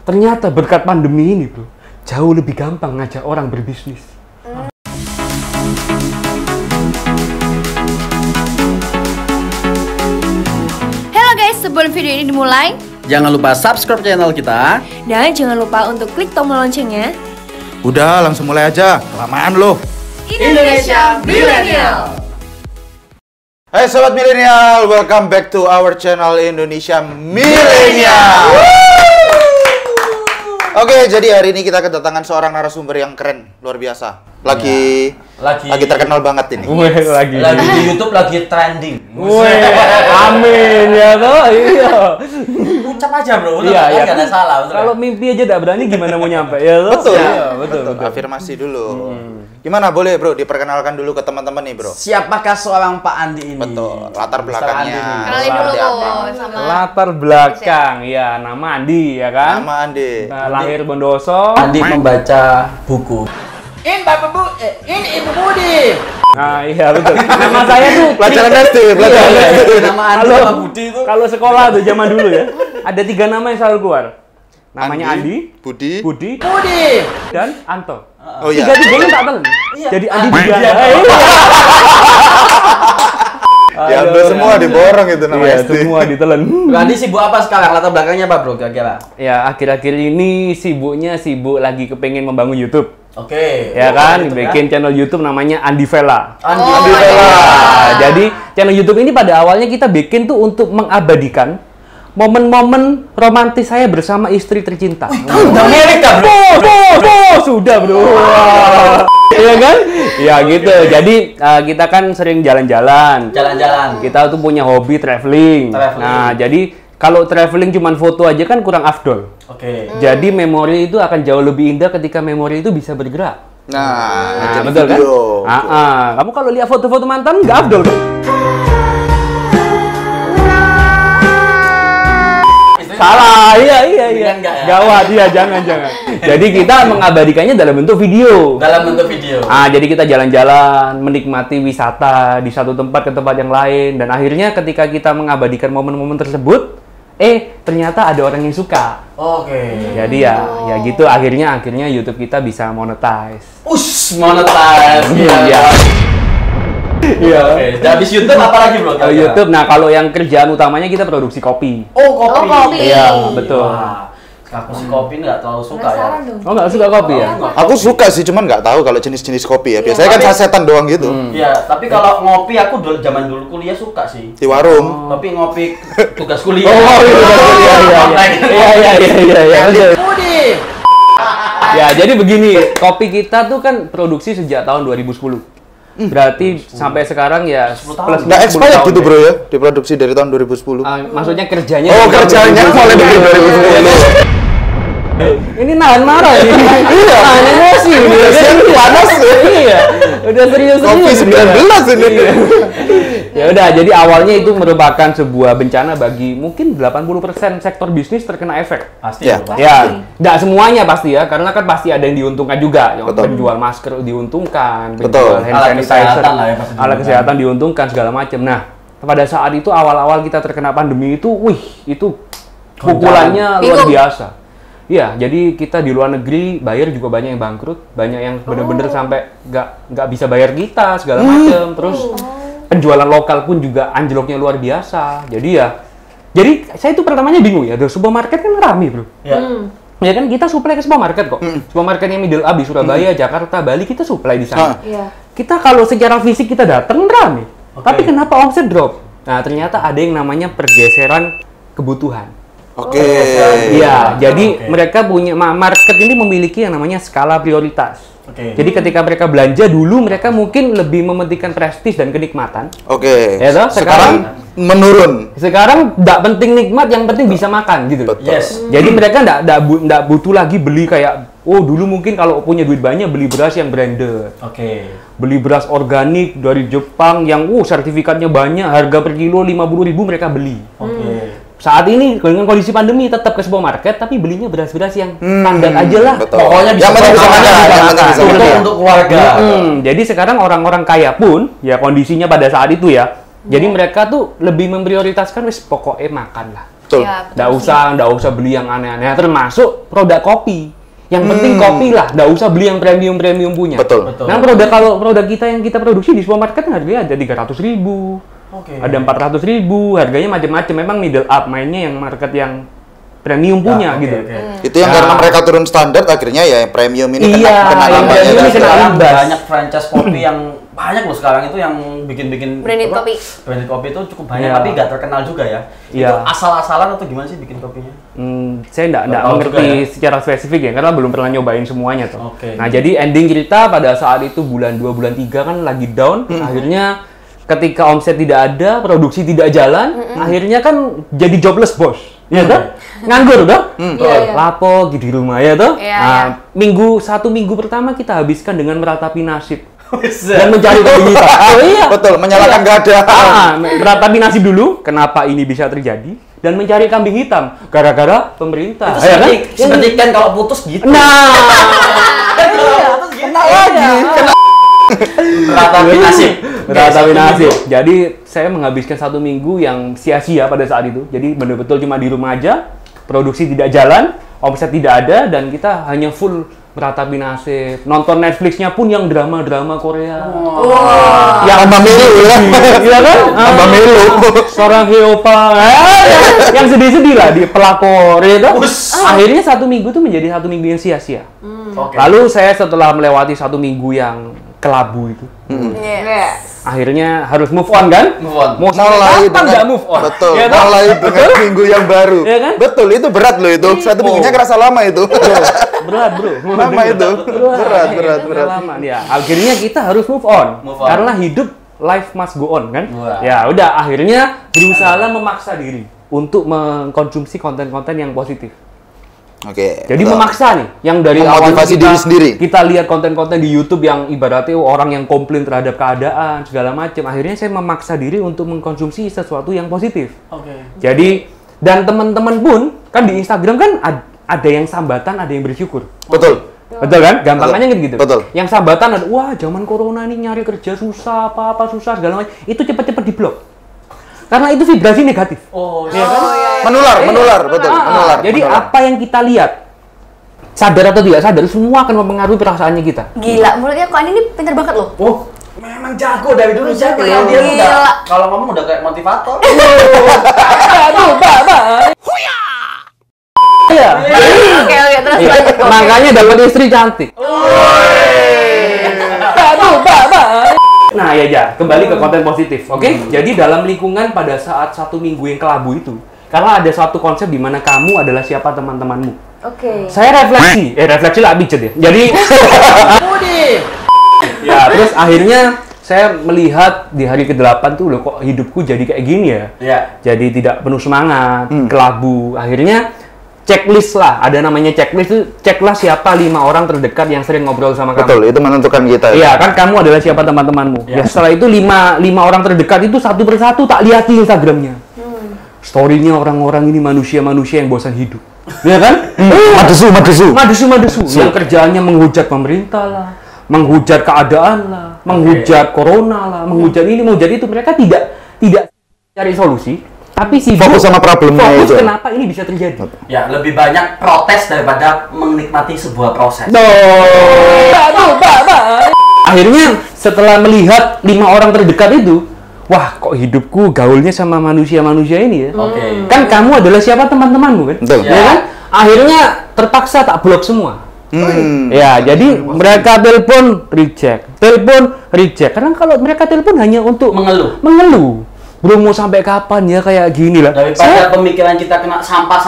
Ternyata berkat pandemi ini bro, jauh lebih gampang ngajak orang berbisnis. Halo guys, sebelum video ini dimulai, jangan lupa subscribe channel kita. dan jangan lupa untuk klik tombol loncengnya. Udah, langsung mulai aja. Kelamaan loh. Indonesia Millennial. Hai sobat milenial, welcome back to our channel Indonesia Milenial. Oke, jadi hari ini kita kedatangan seorang narasumber yang keren, luar biasa. Lagi terkenal banget ini. Lagi Di YouTube lagi trending. Amin ya toh, iya. Ucap aja bro, Iya. nggak ada salah. Kalau mimpi aja tidak berani, gimana mau nyampe ya toh? Betul. Iya, betul. Afirmasi dulu. Gimana, boleh bro, diperkenalkan dulu ke teman-teman nih bro. Siapakah seorang Pak Andi ini? Betul, latar belakangnya. Kenalin dulu seperti apa? sama Latar belakang, ya nama Andi ya kan? Nama Andi. Nah, lahir Bondoso. Andi membaca buku. Ini Ibu Budi. Nah iya betul. Nama saya tuh Pelajaran SD, pelajaran SD. Nama Andi Kalau- sama Budi itu. kalau sekolah tuh zaman dulu ya, ada 3 nama yang selalu keluar. Namanya Andi, Budi. Budi, dan Anto. Oh iya. Tiga-tiganya tak telan. Iya. Jadi Andi Andi juga. dia. Diambil semua, diborong itu nama Iya, SD. semua ditelan. Andi sibuk apa sekarang? Latar belakangnya apa bro kira-kira? Ya, akhir-akhir ini sibuk lagi kepengen membangun YouTube. Oke. Ya kan, gitu bikin channel YouTube namanya Andi Vela. Andi Oh, Vela. iya. Nah, jadi channel YouTube ini pada awalnya kita bikin tuh untuk mengabadikan momen-momen romantis saya bersama istri tercinta. Udah Amerika bro. Sudah bro. Iya kan? Ya gitu. Jadi kita kan sering jalan-jalan. Jalan-jalan. Kita tuh punya hobi traveling. Traveling. Nah, jadi kalau traveling cuman foto aja kan kurang afdol. Oke. Jadi memori itu akan jauh lebih indah ketika memori itu bisa bergerak. Nah, jadi betul kan? video. Kamu kalau lihat foto-foto mantan nggak afdol kan? Salah, iya. Dengan nggak ya? Gawat, iya jangan. Jadi kita mengabadikannya dalam bentuk video. Dalam bentuk video. Jadi kita jalan-jalan, menikmati wisata di satu tempat ke tempat yang lain, dan akhirnya ketika kita mengabadikan momen-momen tersebut, ternyata ada orang yang suka. Oke. Jadi ya gitu akhirnya YouTube kita bisa monetize. Monetize. Iya. Iya. Oke. Habis YouTube apa lagi bro? Kalau YouTube, nah kalau yang kerjaan utamanya kita produksi kopi. Oh kopi. Oh, kopi. Iya, betul. Wah, aku si kopi nggak terlalu suka ya. Penasaran dong. Oh nggak suka kopi ya? Aku suka sih, cuman nggak tahu kalau jenis-jenis kopi ya. Biasanya kan Tapi- sasetan doang gitu. Iya, tapi kalau ngopi aku zaman dulu kuliah suka sih. Di warung. Tapi ngopi tugas kuliah. Iya. Betul. Budi. Ya, jadi begini, kopi kita tuh kan produksi sejak tahun 2010. Berarti sampai sekarang ya 10 tahun. plus Nggak 10 expired tahun gitu ya. bro ya, diproduksi dari tahun 2010. Maksudnya kerjanya Oh, dari kerjanya 2010. mulai dari 2010. Ini nahan marah ini. Iya, nahan emosi ini. Panas ya. Iya. Udah serius. Kopi 19 ini. Ya udah, jadi awalnya itu merupakan sebuah bencana bagi mungkin 80% sektor bisnis terkena efek. Pasti. Ya. bro. Ya, nggak semuanya pasti ya, karena kan pasti ada yang diuntungkan juga. Yang Betul. penjual masker diuntungkan, Betul. penjual hand Alat sanitizer, kesehatan lah ya, pasti alat diuntungkan. kesehatan diuntungkan segala macam. Nah, pada saat itu awal-awal kita terkena pandemi itu, itu pukulannya luar Bingung. biasa. Iya, jadi kita di luar negeri bayar juga banyak yang bangkrut, banyak yang bener-bener sampai nggak bisa bayar kita segala macam. Terus penjualan lokal pun juga anjloknya luar biasa. Jadi saya itu pertamanya bingung ya, supermarket kan rame bro. Ya. Ya kan kita supply ke supermarket kok. Supermarketnya middle up di Surabaya, Jakarta, Bali kita supply di sana. Iya. Kita kalau secara fisik kita datang rame. Oke. Tapi kenapa omset drop? Nah, ternyata ada yang namanya pergeseran kebutuhan. Oke. Iya, jadi Oke. mereka punya market ini memiliki yang namanya skala prioritas. Oke. Jadi ketika mereka belanja dulu mereka mungkin lebih mementingkan prestis dan kenikmatan. Oke. Ya toh, Sekarang menurun. Sekarang nggak penting nikmat, yang penting bisa makan gitu loh. Betul. Yes. Jadi mereka nggak butuh lagi beli kayak, dulu mungkin kalau punya duit banyak beli beras yang branded, Oke. beli beras organik dari Jepang yang sertifikatnya banyak, harga per kilo 50.000 mereka beli. Oke. Saat ini dengan kondisi pandemi tetap ke supermarket tapi belinya beras-beras yang standar aja lah. Betul. Pokoknya bisa yang penting bisa makan, makan, yang penting bisa Untuk makan. untuk keluarga. Jadi sekarang orang-orang kaya pun ya kondisinya pada saat itu ya. Jadi mereka tuh lebih memprioritaskan wis pokoknya makan lah. Betul. Ya, betul Nggak usah beli yang aneh-aneh. Termasuk produk kopi. Yang penting kopi lah, nggak usah beli yang premium punya. Betul. Nah, kalau produk kita yang kita produksi di supermarket harganya ada 300.000. Ada 400.000, harganya macam-macam. Memang middle up, mainnya yang market yang premium punya gitu. Itu yang karena mereka turun standar, akhirnya ya yang premium ini kena yang namanya. premium ini kena imbas. Banyak franchise kopi yang banyak loh sekarang itu yang bikin Branded kopi. Branded kopi itu cukup banyak, Iya. tapi nggak terkenal juga ya. Iya. Itu asal-asalan atau gimana sih bikin kopinya? Saya nggak Nggak tahu mengerti juga ya? secara spesifik ya, karena belum pernah nyobain semuanya tuh. Oke. Nah, jadi ending cerita pada saat itu bulan 2, bulan 3 kan lagi down. Akhirnya ketika omset tidak ada, produksi tidak jalan, akhirnya kan jadi jobless bos. Ya toh? Nganggur toh? Iya. Lapo gitu di rumah ya toh? Iya, Nah, satu minggu pertama kita habiskan dengan meratapi nasib dan mencari kambing hitam. Oh iya. Betul, menyalahkan keadaan. Meratapi nasib dulu, kenapa ini bisa terjadi, dan mencari kambing hitam gara-gara pemerintah. Itu Ya kan? seperti kan kalau putus gitu. Nah, Kena lagi. Meratapi nasib. meratapi nasib. Jadi saya menghabiskan 1 minggu yang sia-sia pada saat itu. Jadi betul-betul cuma di rumah aja, produksi tidak jalan, omset tidak ada, dan kita hanya full meratapi nasib. Nonton Netflixnya pun yang drama-drama Korea. Yang tambah melu ya. Iya kan? Tambah melu. Seorang Hyopa. Yang sedih-sedih lah di pelakor ya kan? Akhirnya 1 minggu tuh menjadi 1 minggu yang sia-sia. Oke. Lalu saya setelah melewati 1 minggu yang kelabu itu, akhirnya harus move on kan? Move on. Mau sampai kapan nggak move on? Betul, Ya kan? mulai dengan minggu yang baru. Iya kan? Betul, itu berat loh itu. 1 minggunya kerasa lama itu. Berat bro. Lama itu. Berat. Lama ya. Akhirnya kita harus move on. Move on. Karena hidup life must go on kan? Wah. Ya udah akhirnya berusaha memaksa diri untuk mengkonsumsi konten-konten yang positif. Oke. Jadi betul. memaksa nih, yang dari awal Memotivasi diri sendiri. kita lihat konten-konten di YouTube yang ibaratnya orang yang komplain terhadap keadaan segala macam. Akhirnya saya memaksa diri untuk mengkonsumsi sesuatu yang positif. Oke. Jadi dan teman-teman pun kan di Instagram kan ada yang sambatan, ada yang bersyukur. Betul. Betul kan? Gampangannya gitu. Betul. Yang sambatan ada, wah zaman corona ini nyari kerja susah, apa-apa susah segala macam. Itu cepet-cepet diblok. Karena itu vibrasi negatif. Oh, Iya kan? Menular, betul. Menular. Jadi menular. apa yang kita lihat, sadar atau tidak sadar, semua akan mempengaruhi perasaannya kita. Gila, mulutnya kok ini pinter banget loh. Oh, memang jago dari dulu jago ya. dia tuh Gila. udah kalau ngomong udah kayak motivator. Aduh, Mbak. Iya. Oke, terus Iya. lanjut. Oke. Makanya dapat istri cantik. Aduh, Mbak. Nah, ya, kembali ke konten positif, oke? Jadi dalam lingkungan pada saat 1 minggu yang kelabu itu, karena ada satu konsep di mana kamu adalah siapa teman-temanmu. Oke. Saya refleksi lah pijet ya. Jadi ya, terus akhirnya saya melihat di hari ke-8 tuh loh kok hidupku jadi kayak gini ya. Iya. Jadi tidak penuh semangat, kelabu. Akhirnya checklist lah, ada namanya checklist itu, ceklah siapa 5 orang terdekat yang sering ngobrol sama kamu. Betul, itu menentukan kita. Iya, kan kamu adalah siapa teman-temanmu. Ya, setelah itu 5 orang terdekat itu satu persatu tak lihat di Instagramnya. Story-nya orang-orang ini manusia-manusia yang bosan hidup. Ya kan? Madesu. Yang kerjaannya menghujat pemerintah lah, menghujat keadaan lah, menghujat corona lah, menghujat ini, menghujat itu. Mereka tidak cari solusi, tapi sibuk Fokus sama problemnya fokus itu. kenapa ini bisa terjadi. Ya, lebih banyak protes daripada menikmati sebuah proses. Akhirnya setelah melihat 5 orang terdekat itu, wah kok hidupku gaulnya sama manusia-manusia ini ya. Oke. Kan kamu adalah siapa teman-temanmu kan? Betul. Ya kan? Akhirnya terpaksa tak blok semua. Ya, jadi mereka telepon reject. Karena kalau mereka telepon hanya untuk mengeluh. Bro, mau sampai kapan ya kayak gini lah. Daripada pemikiran kita kena sampah.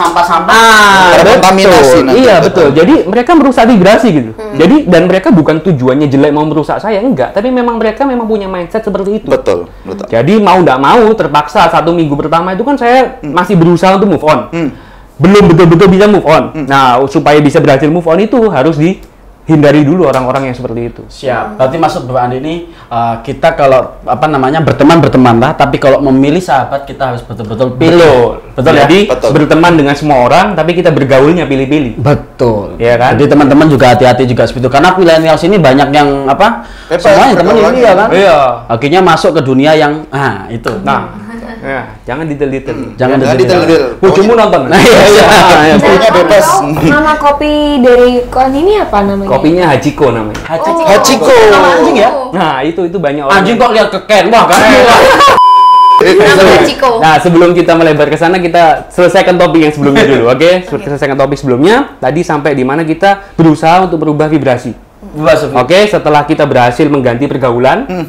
Terkontaminasi nanti. Iya, betul. Jadi mereka merusak vibrasi gitu. Jadi dan mereka bukan tujuannya jelek mau merusak saya, enggak, tapi memang mereka punya mindset seperti itu. Betul. Jadi mau nggak mau terpaksa 1 minggu pertama itu kan saya masih berusaha untuk move on. Belum betul-betul bisa move on. Nah, supaya bisa berhasil move on itu harus dihindari dulu orang-orang yang seperti itu. Siap. Berarti maksud Bapak Andi ini kita kalau berteman lah, tapi kalau memilih sahabat kita harus betul-betul pilih. Betul ya? Jadi Betul. berteman dengan semua orang, tapi kita bergaulnya pilih-pilih. Betul. Iya kan? Jadi teman-teman juga hati-hati juga seperti itu. Karena milenial sini banyak yang Bebas, semuanya teman pergaulannya. ini ya kan. Iya. Akhirnya masuk ke dunia yang itu. Nah, Ya, jangan detail-detail. Jangan detail. Bojomu nonton. Nah, iya. Pokoknya bebas. Nama kopi dari Koan ini apa namanya? Kopinya Hachiko namanya. Hachiko. Nama anjing ya? Nah, itu banyak orang. Anjing kok lihat keken. Wah, kan. Nama Hachiko. Nah, sebelum kita melebar ke sana, kita selesaikan topik yang sebelumnya dulu, oke? Selesaikan topik sebelumnya. Tadi sampai di mana kita berusaha untuk merubah vibrasi. Oke, setelah kita berhasil mengganti pergaulan,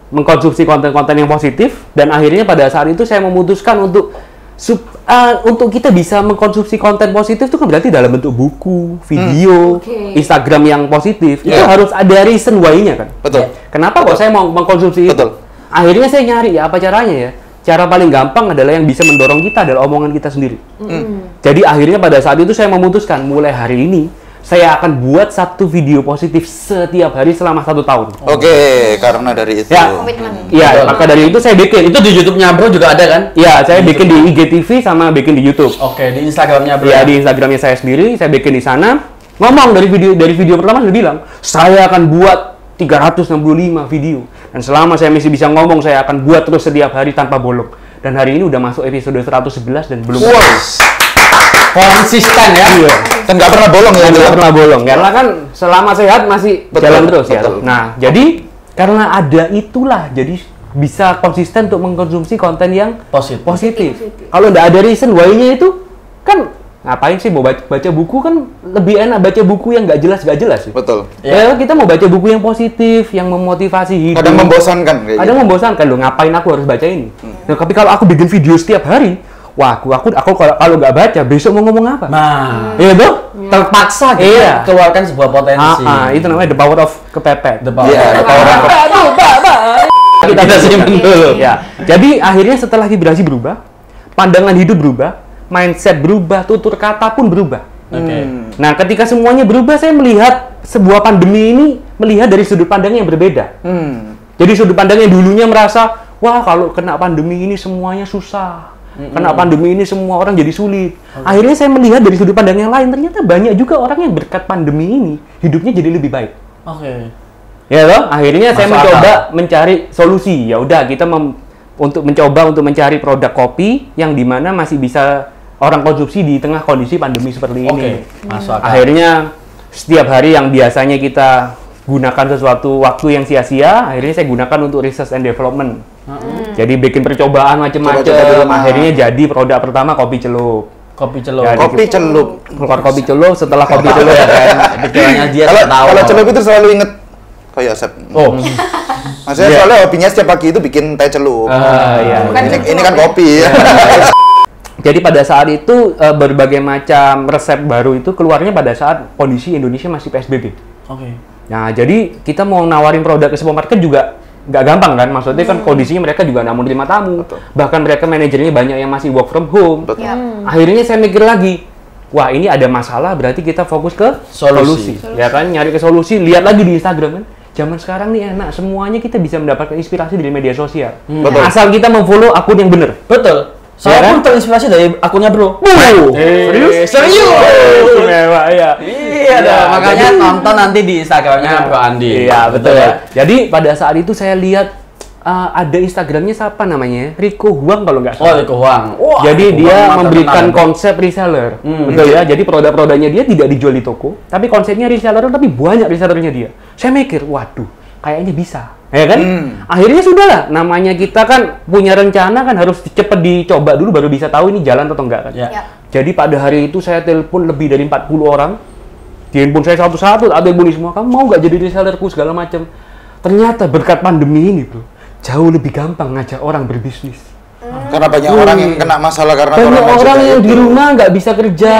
mengkonsumsi konten-konten yang positif, dan akhirnya pada saat itu saya memutuskan untuk kita bisa mengkonsumsi konten positif itu kan berarti dalam bentuk buku, video, Instagram yang positif. Itu harus ada reason why-nya kan. Betul. Kenapa kok saya mau mengkonsumsi itu? Betul. Akhirnya saya nyari ya apa caranya ya. Cara paling gampang adalah yang bisa mendorong kita adalah omongan kita sendiri. Jadi akhirnya pada saat itu saya memutuskan mulai hari ini saya akan buat satu video positif setiap hari selama 1 tahun. Oke, karena dari itu. Ya, Komitmen. iya, maka dari itu saya bikin. Itu di YouTube-nya Bro juga ada kan? Iya, saya bikin di IGTV sama bikin di YouTube. Oke, di Instagram-nya Bro. Ya, di Instagramnya saya sendiri, saya bikin di sana. Ngomong dari video pertama saya bilang, saya akan buat 365 video. Dan selama saya masih bisa ngomong, saya akan buat terus setiap hari tanpa bolong. Dan hari ini udah masuk episode 111 dan belum Konsisten ya. Iya. Dan nggak pernah bolong ya. Nggak pernah bolong. Karena kan selama sehat masih jalan terus ya. betul. Nah, jadi karena ada itulah, jadi bisa konsisten untuk mengkonsumsi konten yang positif. Kalau nggak ada reason why-nya itu, kan ngapain sih mau baca buku, kan lebih enak baca buku yang nggak jelas sih. Betul. Ya, kita mau baca buku yang positif, yang memotivasi hidup. Kadang membosankan kayak Kadang gitu. membosankan loh, ngapain aku harus baca ini? Nah, tapi kalau aku bikin video setiap hari, wah, aku kalau nggak baca besok mau ngomong apa? Nah, Iya tuh? terpaksa kita Iya. keluarkan sebuah potensi. Itu namanya the power of kepepet. The power. Iya, the power of Kita simpen dulu. Ya. Jadi akhirnya setelah vibrasi berubah, pandangan hidup berubah, mindset berubah, tutur kata pun berubah. Oke. Nah, ketika semuanya berubah, saya melihat sebuah pandemi ini melihat dari sudut pandang yang berbeda. Jadi sudut pandang yang dulunya merasa, wah kalau kena pandemi ini semuanya susah. Kena pandemi ini semua orang jadi sulit. Akhirnya saya melihat dari sudut pandang yang lain, ternyata banyak juga orang yang berkat pandemi ini hidupnya jadi lebih baik. Oke. Ya loh, akhirnya saya Masuk mencoba akal. mencari solusi. Ya udah, kita untuk mencari produk kopi yang dimana masih bisa orang konsumsi di tengah kondisi pandemi seperti ini. Masuk akal. Akhirnya setiap hari yang biasanya kita gunakan sesuatu waktu yang sia-sia, akhirnya saya gunakan untuk research and development. Jadi bikin percobaan Coba-coba di macam-macam. rumah. Akhirnya jadi produk pertama kopi celup. Kopi celup. Ya, Kopi celup. Keluar kopi celup, setelah kopi celup ya kan. Pikirannya dia Kalau tahu. kalau celup itu selalu inget Kak Yosep. Oh. Maksudnya Iya. soalnya hobinya setiap pagi itu bikin teh celup. Iya. Bukan Ini kan kopi ya. Jadi pada saat itu berbagai macam resep baru itu keluarnya pada saat kondisi Indonesia masih PSBB. Oke. Nah, jadi kita mau nawarin produk ke supermarket juga nggak gampang kan? Maksudnya kan kondisinya mereka juga nggak mau terima tamu. Bahkan mereka manajernya banyak yang masih work from home. Betul. Akhirnya saya mikir lagi, wah ini ada masalah, berarti kita fokus ke Solusi. Ya kan, nyari ke solusi, lihat lagi di Instagram kan. Zaman sekarang nih enak, semuanya kita bisa mendapatkan inspirasi dari media sosial. Betul. Asal kita memfollow akun yang benar. Betul. Saya Ya kan? pun terinspirasi dari akunnya Bro. Serius? Istimewa, ya. Iya dah, makanya nonton nanti di Instagramnya Bro Andi. Iya, betul ya. Jadi pada saat itu saya lihat ada Instagramnya siapa namanya? Rico Huang kalau nggak Oh, salah. Rico Huang. Wah, Jadi Rico dia Huang memberikan terkenal. konsep reseller, betul ya. Jadi produk-produknya dia tidak dijual di toko, tapi konsepnya reseller, tapi banyak resellernya dia. Saya mikir, waduh, kayaknya bisa, ya kan? Akhirnya sudahlah, namanya kita kan punya rencana kan harus cepet dicoba dulu baru bisa tahu ini jalan atau enggak kan. Ya. Ya. Jadi pada hari itu saya telepon lebih dari 40 orang, di handphone saya satu-satu, atau telepon semua, kamu mau nggak jadi resellerku segala macam. Ternyata berkat pandemi ini bro, jauh lebih gampang ngajak orang berbisnis. Karena banyak orang yang kena masalah karena Banyak corona orang juga yang di itu. rumah nggak bisa kerja,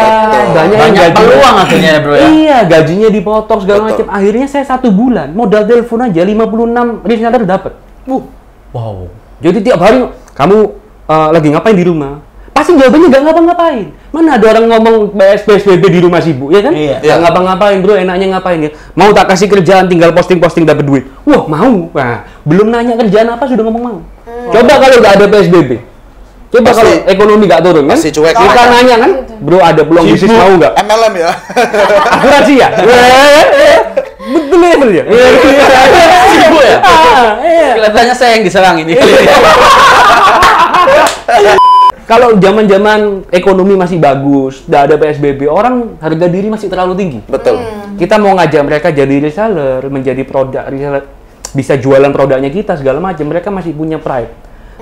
banyak yang Banyak gajinya- peluang akhirnya ya Bro ya. Iya, gajinya dipotong segala Betul. macam. Akhirnya saya 1 bulan modal telepon aja 56 reseller dapat. Wow. Jadi tiap hari kamu lagi ngapain di rumah? Pasti jawabannya nggak ngapa-ngapain. Mana ada orang ngomong PSBB di rumah sibuk, ya kan? Iya. Nggak ngapa-ngapain bro, enaknya ngapain ya? Mau tak kasih kerjaan, tinggal posting-posting dapat duit. Wah mau. Nah, belum nanya kerjaan apa sudah ngomong mau. Coba kalau nggak ada PSBB. Coba Pasti- kalau ekonomi nggak turun kan? pasti cuek. Kita nanya kan, bro ada peluang bisnis mau nggak? MLM ya. Akurasi ya? Betul ya, betul ya? Sibuk ya? Iya. Kelihatannya saya yang diserang ini. Kalau zaman-zaman ekonomi masih bagus, nggak ada PSBB, orang harga diri masih terlalu tinggi. Betul. Kita mau ngajak mereka jadi reseller, menjadi produk reseller, bisa jualan produknya kita segala macam. Mereka masih punya pride,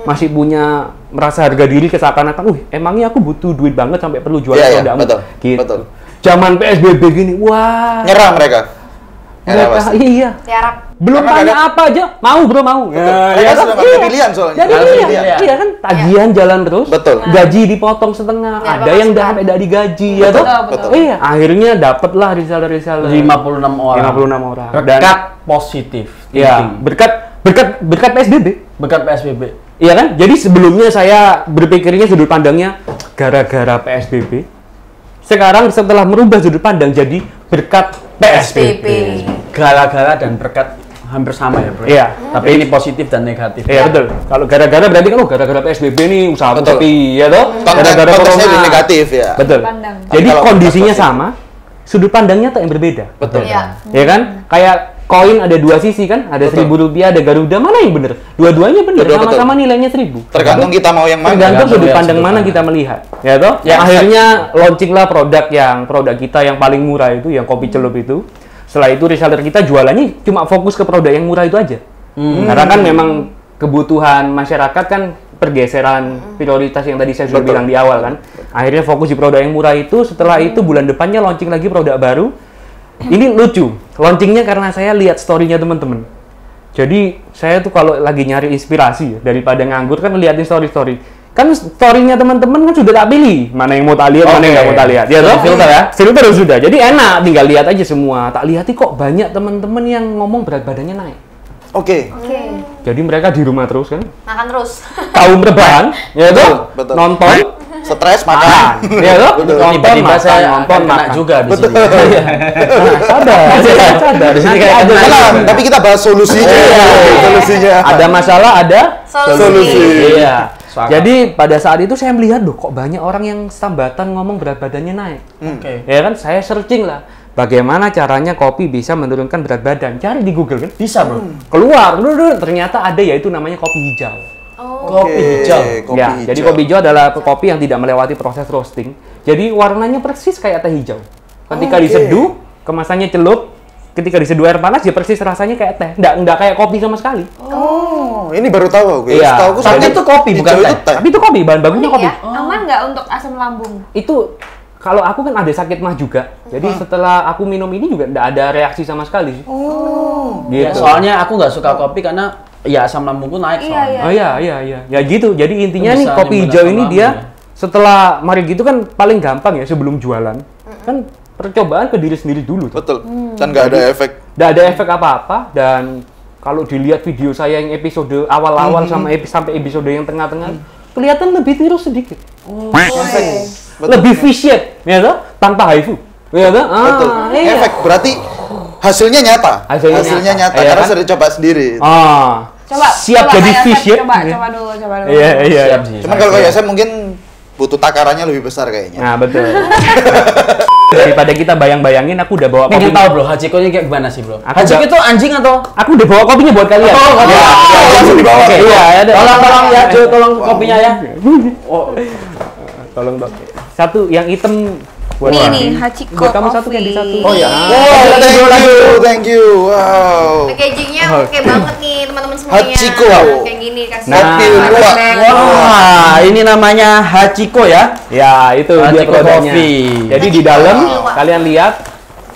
masih punya merasa harga diri seakan-akan, emangnya aku butuh duit banget sampai perlu jualan Iya, iya, produkmu. betul, Gitu. betul. Zaman PSBB gini, wah. Nyerang mereka. Nyerang Mereka, pasti. iya. Tiarap. Belum Karena tanya kadang- apa aja, mau bro mau. Mereka sudah nggak ada pilihan soalnya. Jadi Nggak ada iya, pilihan. iya kan tagihan jalan terus. Betul. Gaji dipotong setengah, Nggak ada ada yang pemasukan. sampai dari gaji ya Betul, toh. betul. Iya, akhirnya dapatlah reseller-reseller 56 orang. 56 orang. Berkat positif. Iya, thinking. berkat PSBB. Berkat PSBB. Iya kan? Jadi sebelumnya saya berpikirnya sudut pandangnya gara-gara PSBB. Sekarang setelah merubah sudut pandang jadi berkat PSBB. Gara-gara dan berkat hampir sama ya, bro. Iya. Tapi ini positif dan negatif. Iya betul. Kalau gara-gara berarti kan gara-gara PSBB nih usaha Betul. sepi ya toh. Gara-gara Konteksnya corona. lebih negatif ya. Betul. Pandang. Jadi Kalau kondisinya positif. sama, sudut pandangnya tak yang berbeda. Betul. Iya. Ya kan? Kayak koin ada dua sisi kan? Ada Betul. Rp1.000, ada Garuda. Mana yang bener? Dua-duanya bener. Dua-dua Sama-sama nilainya 1.000. Tergantung kita mau yang mana. Tergantung sudut Tergantung pandang sudut mana pandang. kita melihat, ya toh? Ya, Akhirnya launchinglah produk kita yang paling murah itu, yang kopi celup itu. Setelah itu reseller kita jualannya cuma fokus ke produk yang murah itu aja. Karena kan memang kebutuhan masyarakat kan pergeseran prioritas yang tadi saya sudah Betul. bilang di awal kan. Akhirnya fokus di produk yang murah itu. Setelah itu bulan depannya launching lagi produk baru. Ini lucu, launchingnya karena saya lihat story-nya teman-teman. Jadi saya tuh kalau lagi nyari inspirasi ya, daripada nganggur kan liatin story-story. Kan story-nya teman-teman kan sudah tak pilih, mana yang mau tak lihat, mana yang nggak mau tak lihat. Ya toh? Filter ya? Filter sudah. Jadi enak, tinggal lihat aja semua. Tak lihat kok banyak teman-teman yang ngomong berat badannya naik. Oke. Oke. Jadi mereka di rumah terus kan, Makan terus. kaum rebahan, ya toh? Betul. Nonton, Stres makan. makan, ya toh? Betul. Nonton, Tiba-tiba makan, saya nonton, akan kena makan. juga di Betul. sini. Sadar. Di sini Nanti kayak ada kena Tenang, juga. tapi kita bahas solusinya. Iya. Solusinya. Ada masalah, ada Solusi. Iya. Sepakat. Jadi pada saat itu saya melihat loh kok banyak orang yang sambatan ngomong berat badannya naik. Oke. Ya kan saya searching lah bagaimana caranya kopi bisa menurunkan berat badan. Cari di Google kan. Bisa, bro. Keluar, ternyata ada yaitu namanya kopi hijau. Kopi hijau. Kopi Ya, hijau. jadi kopi hijau adalah kopi yang tidak melewati proses roasting. Jadi warnanya persis kayak teh hijau. Ketika Oke. diseduh, kemasannya celup. Ketika diseduh air panas, dia persis rasanya kayak teh. Nggak kayak kopi sama sekali. Oh, ini baru tahu aku. Iya. Setahu aku Tapi soalnya itu kopi, hijau bukan itu teh. Tapi itu kopi, bahan bakunya Unik kopi. ya? Aman nggak untuk asam lambung? Itu kalau aku kan ada sakit mah juga. Jadi setelah aku minum ini juga nggak ada reaksi sama sekali. Oh. Ya, Gitu. soalnya aku nggak suka kopi karena ya asam lambungku naik Iya, soalnya. Oh iya. Ya gitu. Jadi intinya Itu nih bisa kopi nyembuhin hijau asam ini lambung dia ya? setelah mari gitu kan paling gampang ya sebelum jualan. Kan percobaan ke diri sendiri dulu tuh. Betul. Dan nggak ada efek. Nggak ada efek apa-apa dan kalau dilihat video saya yang episode awal-awal sampai episode yang tengah-tengah kelihatan lebih tirus sedikit. Betul. Lebih V-shape, ya toh? Tanpa HIFU. Ya toh? Betul. Iya. Efek berarti hasilnya nyata. Hasilnya nyata. nyata Iya karena kan? sudah coba sendiri. Coba. Siap coba jadi kayak fish Sep, ya? Coba dulu. Iya. Siap sih. Cuman kalau kayak saya mungkin butuh takarannya lebih besar kayaknya. Nah, betul. Daripada kita bayang-bayangin, aku udah bawa kopi. Pengen tahu, bro, Hachiko-nya kayak gimana sih, bro? Aku Hachiko udah- itu anjing atau? Aku udah bawa kopinya buat kalian. Oh, kopi. Ya. langsung dibawa. Oke, iya, ada. Tolong ya, Jo, tolong kopinya ya. Oh, Tolong dok. Satu yang hitam buat Ini orang. nih, Hachiko Buat kamu satu, Coffee. Candy satu. Oh, ya. Thank you. Wow. Packagingnya oke banget nih teman-teman semuanya. Hachiko. Kayak gini kasih. Nah. Kopi luwak. wah, ini namanya Hachiko ya. Ya, itu dia Hachiko produknya. Coffee. Jadi di dalam kalian lihat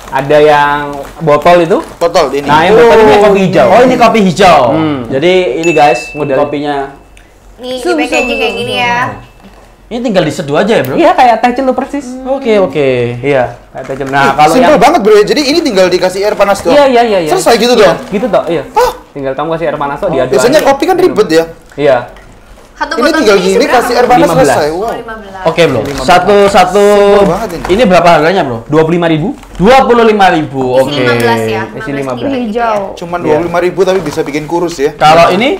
ada yang botol itu. Botol ini. Nah, yang botol ini kopi hijau. Oh, ini kopi hijau. Hmm. Jadi ini guys, Model- kopinya. Nih, di packaging kayak gini ya. Ini tinggal diseduh aja ya, bro. Iya, kayak teh celup persis. Oke. Iya, kayak teh celup. Nah, kalau Simpel yang banget bro. Jadi ini tinggal dikasih air panas doang. Iya. Selesai gitu Iya, doang. gitu toh, iya. Tinggal kamu kasih air panas toh diaduk. Biasanya aja. kopi kan ribet ya. Iya. Satu Ini botol tinggal gini seberapa, kasih air Bro? panas 15. selesai. Oh, Wow. 15. Oke, bro. Satu Simpel banget ini. ini berapa harganya, bro? 25.000. 25.000. Isi Oke. 15 ya. Isi 15 15. gitu ya. Cuman 25.000 tapi bisa bikin kurus ya. Kalau ini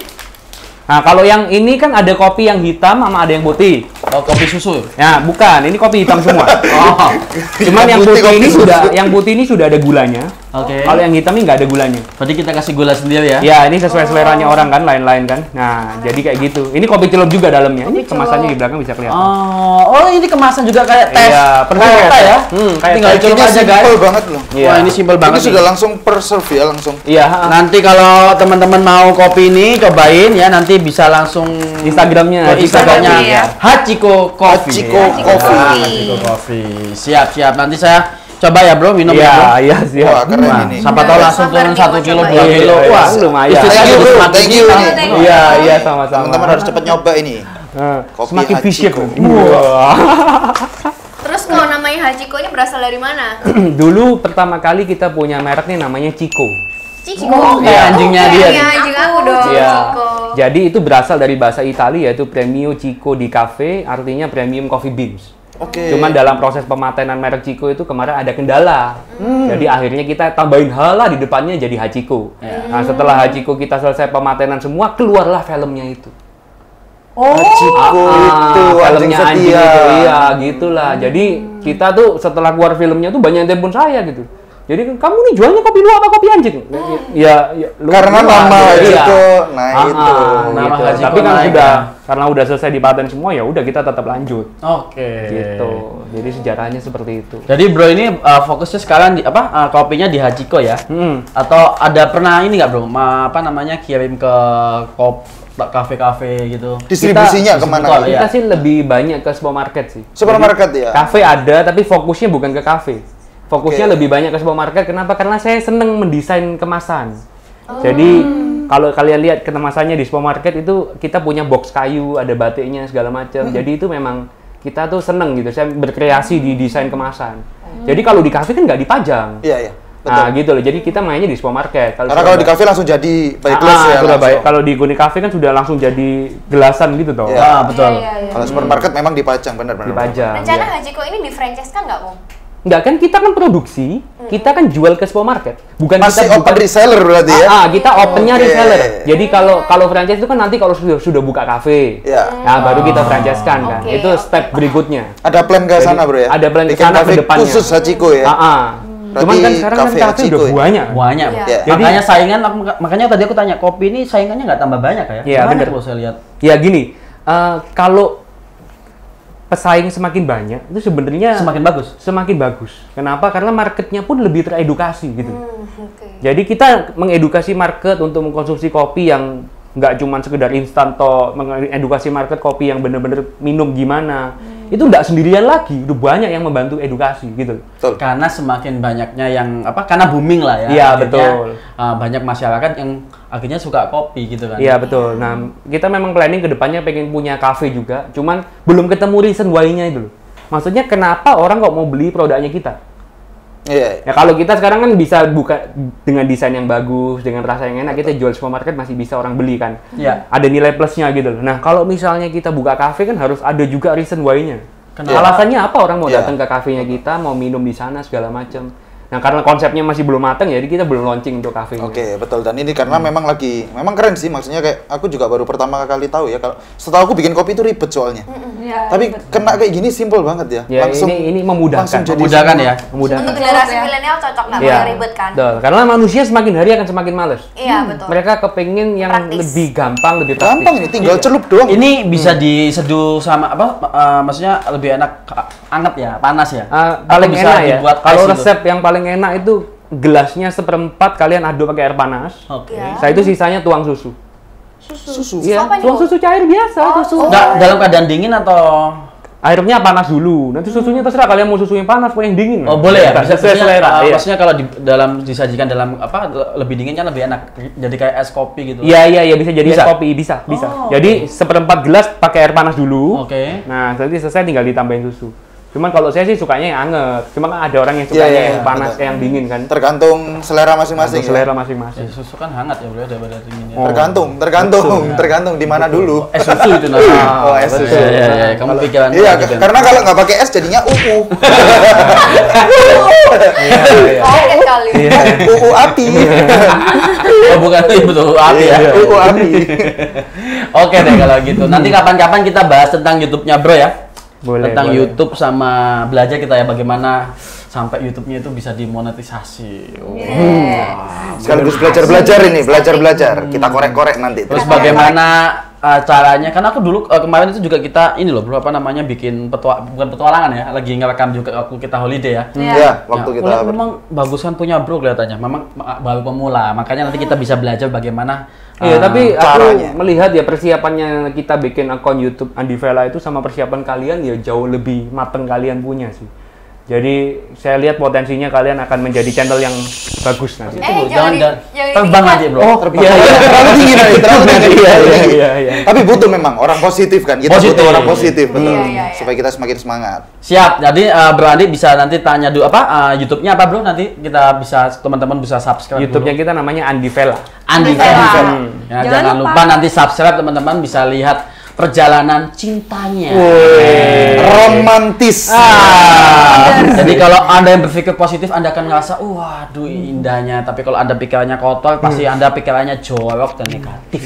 Nah, kalau yang ini kan ada kopi yang hitam sama ada yang putih. Oh, kopi susu. Ya, bukan. Ini kopi hitam semua. Oh. Cuman yang Putih, putih kopi ini susu. yang putih ini sudah ada gulanya. Oke. Kalau yang hitam ini nggak ada gulanya. Berarti kita kasih gula sendiri ya? Ya, ini sesuai seleranya orang kan, lain-lain kan. Nah, jadi kayak gitu. Ini kopi celup juga dalamnya. Ini kemasannya di belakang bisa kelihatan. Oh, ini kemasan juga kayak tes. Iya, Ternyata kayak ya. kayak Tinggal tes. dicoba Ini aja guys. simple banget loh. Iya. Wah, ini simpel Ini banget. sudah nih. langsung per serve ya langsung. Iya, Nanti kalau teman-teman mau kopi ini cobain ya, nanti bisa langsung Instagramnya. ke Instagramnya Coffee ya. Hachiko Coffee. Hachiko Hachiko Coffee. Hachiko Coffee. Siap. Nanti saya coba ya bro, minum ya bro. Iya, Wah, siap. keren Wah, ini. siapa tahu langsung Sabar turun nih, 1 mau kilo, cobain. 2 kilo. Iya, Wah, lumayan. istri saya Thank you, juga bro. semakin Thank you. cinta. Oh, thank you. Iya, sama-sama. Teman-teman harus cepat nyoba ini. Kopi Semakin Hachiko. vicious. Terus kalau namanya Hachiko ini berasal dari mana? Dulu pertama kali kita punya merek nih namanya Chico. Chico. Kayak anjingnya dia. Iya, anjing aku dong. Iya. Chico. Jadi itu berasal dari bahasa Italia yaitu Premio Chico di Cafe, artinya premium coffee beans. Oke. Cuman dalam proses pematenan merek Chico itu kemarin ada kendala. Jadi akhirnya kita tambahin hala di depannya jadi Hachiko. Nah, setelah Hachiko kita selesai pematenan semua, keluarlah filmnya itu. Hachiko itu anjing filmnya setia. itu, iya gitulah. Jadi kita tuh setelah keluar filmnya tuh banyak yang telepon saya gitu. Jadi kamu nih jualnya kopi lu apa kopi anjing? Ya, lu Karena lu nama ada, Hachiko, iya. nah Ah, itu. Nama gitu. Hachiko Tapi kan naik, sudah ya. karena udah selesai dipaten semua ya udah kita tetap lanjut. Oke. Gitu. Jadi sejarahnya seperti itu. Jadi bro ini fokusnya sekarang di apa kopinya di Hachiko ya? Hmm. Atau ada pernah ini nggak bro? Apa namanya kirim ke kafe-kafe gitu? Distribusinya kemana? distributor, Kita ya? sih lebih banyak ke supermarket sih. Supermarket ya. Kafe ada tapi fokusnya bukan ke kafe. Fokusnya Oke. lebih banyak ke supermarket. Kenapa? Karena saya seneng mendesain kemasan. Jadi kalau kalian lihat kemasannya di supermarket itu kita punya box kayu, ada batiknya segala macam. Jadi itu memang kita tuh seneng gitu. Saya berkreasi di desain kemasan. Jadi kalau di kafe kan nggak dipajang. Iya, iya. Nah Betul. gitu loh. Jadi kita mainnya di supermarket. Karena kalau di kafe langsung jadi by glass ya. sudah langsung. kalau di Kuning Cafe kan sudah langsung jadi gelasan gitu toh. Iya. Betul. Iya. Kalau supermarket memang dipajang benar-benar. Dipajang. Rencana Iya. Hachiko ini di franchise kan nggak, Om? Enggak kan kita kan produksi, kita kan jual ke supermarket. Bukan Masih kita open reseller berarti ya. kita opennya Oke. reseller. Jadi kalau franchise itu kan nanti kalau sudah buka kafe. Iya. Nah, baru kita franchise-kan kan. Oke, Itu oke. step berikutnya. Ada plan ke sana, Bro ya? Ada plan ke Bikin sana, ke kafe depannya. khusus Hachiko ya. Cuman Berarti kan sekarang kan Cafe kafe Hachiko udah ya? banyak. Banyak. Iya. Ya. Jadi- Makanya saingan, makanya tadi aku tanya kopi ini saingannya nggak tambah banyak ya? Iya, Gimana bener. kalau saya lihat? Ya gini, kalau pesaing semakin banyak, itu sebenarnya Semakin bagus. semakin bagus. Kenapa? Karena marketnya pun lebih teredukasi gitu. Oke. Jadi kita mengedukasi market untuk mengkonsumsi kopi yang nggak cuma sekedar instan toh, mengedukasi market kopi yang bener-bener minum gimana. Itu nggak sendirian lagi, udah banyak yang membantu edukasi gitu. Betul. Karena semakin banyaknya yang karena booming lah ya. Iya, akhirnya, betul. Banyak masyarakat yang akhirnya suka kopi gitu kan. Iya betul. Nah kita memang planning ke depannya pengen punya cafe juga, cuman belum ketemu reason why-nya itu loh. Maksudnya kenapa orang kok mau beli produknya kita? Iya. Ya kalau kita sekarang kan bisa buka dengan desain yang bagus, dengan rasa yang enak, kita jual supermarket masih bisa orang beli kan. Iya. Ada nilai plusnya gitu loh. Nah kalau misalnya kita buka kafe kan harus ada juga reason why-nya. Kenapa? Alasannya apa orang mau Iya. datang ke kafenya kita, mau minum di sana segala macam. Nah karena konsepnya masih belum matang jadi kita belum launching untuk kafenya. Oke, betul. Dan ini karena memang keren sih, maksudnya kayak aku juga baru pertama kali tahu ya kalau setelah aku bikin kopi itu ribet soalnya. Iya. Tapi kena kayak gini simple banget ya. Ya, ini memudahkan. langsung jadi Memudahkan semua. ya. Memudahkan. Untuk generasi milenial cocok nggak Iya. boleh ribet kan? Betul. Karena manusia semakin hari akan semakin males. Iya betul. Mereka kepengen yang Praktis. lebih gampang, lebih praktis. Gampang ini, tinggal celup doang. Ini bisa diseduh sama maksudnya lebih enak anget ya, panas ya. Atau Paling bisa enak ya. dibuat Kalau es gitu? resep yang paling enak itu gelasnya seperempat kalian aduk pakai air panas. Oke. Iya. Setelah itu sisanya tuang susu. Susu. Iya, Apa nih, tuang Bu? susu cair biasa, susu. Nggak dalam keadaan dingin atau Airnya panas dulu. Nanti susunya terserah kalian mau susu yang panas atau yang dingin. Oh boleh ya, bisa sesuai selera. Iya. Maksudnya kalau disajikan dalam lebih dingin kan lebih enak. Jadi kayak es kopi gitu. Iya bisa jadi Bisa? es kopi, bisa. Oh, Jadi seperempat gelas pakai air panas dulu. Oke. Nah, nanti selesai tinggal ditambahin susu. Cuman kalau saya sih sukanya yang anget. Cuma kan ada orang yang sukanya Iya, yang panas, betul. yang dingin kan. Tergantung selera masing-masing. Untuk Ya? selera masing-masing. Susu kan hangat ya bro daripada dingin ya. Oh. Tergantung di mana dulu. Es susu itu namanya. Oh, es susu. Iya. Kamu pikiran Iya, gitu. karena kalau nggak pakai es jadinya Kaget kali. UU api. Oh bukan itu betul api ya. Iya. UU api. Oke deh kalau gitu. Nanti kapan-kapan kita bahas tentang YouTube-nya Bro ya. Boleh, Tentang boleh. YouTube sama belajar kita ya bagaimana sampai YouTube-nya itu bisa dimonetisasi. Sekaligus belajar-belajar ini, belajar-belajar. Kita korek-korek nanti. Terus bagaimana caranya? Karena aku dulu kemarin itu juga kita ini loh, Bro, apa namanya bikin bukan petualangan ya, lagi ngerekam juga waktu kita holiday ya. Ya, waktu Ya, kita memang bagus kan punya Bro kelihatannya. Memang baru pemula, makanya nanti kita bisa belajar bagaimana. Iya, tapi aku caranya. melihat ya persiapannya kita bikin akun YouTube Andi Vela itu sama persiapan kalian ya jauh lebih mateng kalian punya sih. Jadi saya lihat potensinya kalian akan menjadi channel yang bagus nanti. Jangan jangan terbang nanti Bro. Oh, terbang. iya, iya. Terlalu tinggi nanti, terlalu tinggi. Iya. Tapi butuh memang orang positif kan. Kita Positif. butuh orang positif, betul. Iya. Supaya kita semakin semangat. Siap. Jadi Bro Andi bisa nanti tanya dulu YouTube-nya apa Bro? Nanti kita bisa teman-teman bisa subscribe. YouTube-nya kita namanya Andi Vela. Andi Vela. Ya, Jangan jangan lupa. lupa nanti subscribe teman-teman bisa lihat perjalanan cintanya. Romantis. Jadi kalau Anda yang berpikir positif Anda akan ngerasa waduh indahnya, tapi kalau Anda pikirannya kotor pasti Anda pikirannya jorok dan negatif.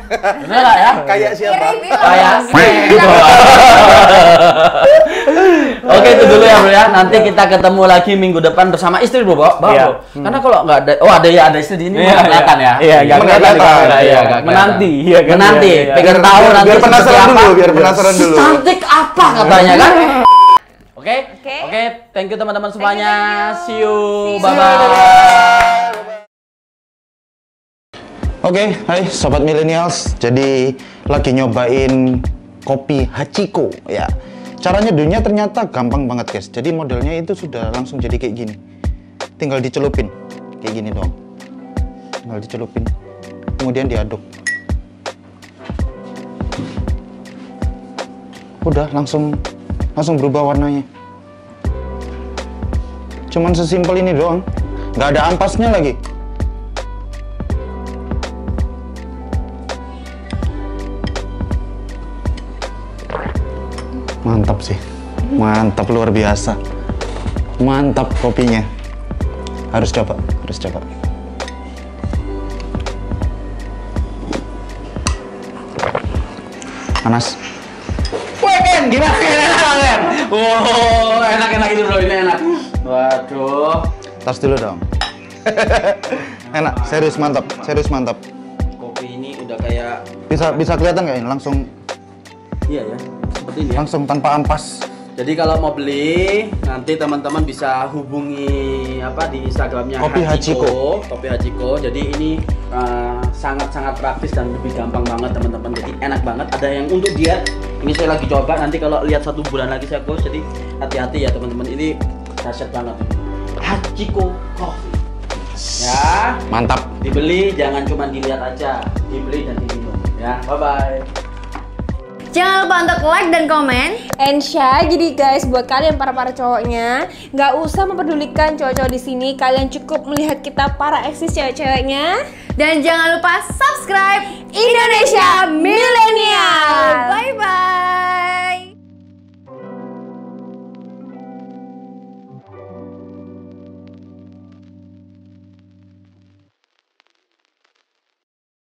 Benar nggak ya? Kayak siapa? Kayak gitu. Oke itu dulu ya Bro ya. Nanti kita ketemu lagi minggu depan bersama istri Bro. Iya. Karena kalau nggak ada, ada istri di ini Iya, nggak kelihatan ya. Iya, nggak Nggak kelihatan. kelihatan. Iya, nggak Menanti, kelihatan. iya kan? Menanti, Iya, iya. pengen tahu nanti biar penasaran seperti dulu, apa. biar penasaran dulu. Cantik apa katanya kan? Oke, Oke. thank you teman-teman semuanya. thank See you, See you. bye-bye. Oke, hai sobat millennials. Jadi lagi nyobain kopi Hachiko ya. Caranya dunia ternyata gampang banget guys. Jadi modelnya itu sudah langsung jadi kayak gini. Tinggal dicelupin kayak gini doang. Tinggal dicelupin. Kemudian diaduk. Udah langsung berubah warnanya. Cuman sesimpel ini doang. Nggak ada ampasnya lagi. Mantap sih, mantap luar biasa, mantap kopinya. Harus coba, harus coba. Panas. Wah, Ken, gimana Ken? Wow, enak-enak itu Bro, ini enak. Waduh. Tas dulu dong. Enak, serius mantap, serius mantap. Kopi ini udah kayak Bisa kelihatan nggak ini? Langsung iya ya, seperti ini ya. langsung tanpa ampas. Jadi kalau mau beli nanti teman-teman bisa hubungi apa di Instagramnya Kopi Hachiko. Kopi Hachiko. Jadi ini sangat-sangat praktis dan lebih gampang banget teman-teman. Jadi enak banget. Ada yang untuk diet. Ini saya lagi coba. Nanti kalau lihat 1 bulan lagi saya post. Jadi hati-hati ya teman-teman. Ini dahsyat banget. Hachiko Coffee. Ya. Mantap. Dibeli jangan cuma dilihat aja. Dibeli dan diminum. Ya. Bye bye. Jangan lupa untuk like dan komen. And share. Jadi guys, buat kalian para cowoknya, nggak usah mempedulikan cowok-cowok di sini. Kalian cukup melihat kita para eksis cewek-ceweknya. Dan jangan lupa subscribe Indonesia Millennial. Bye bye.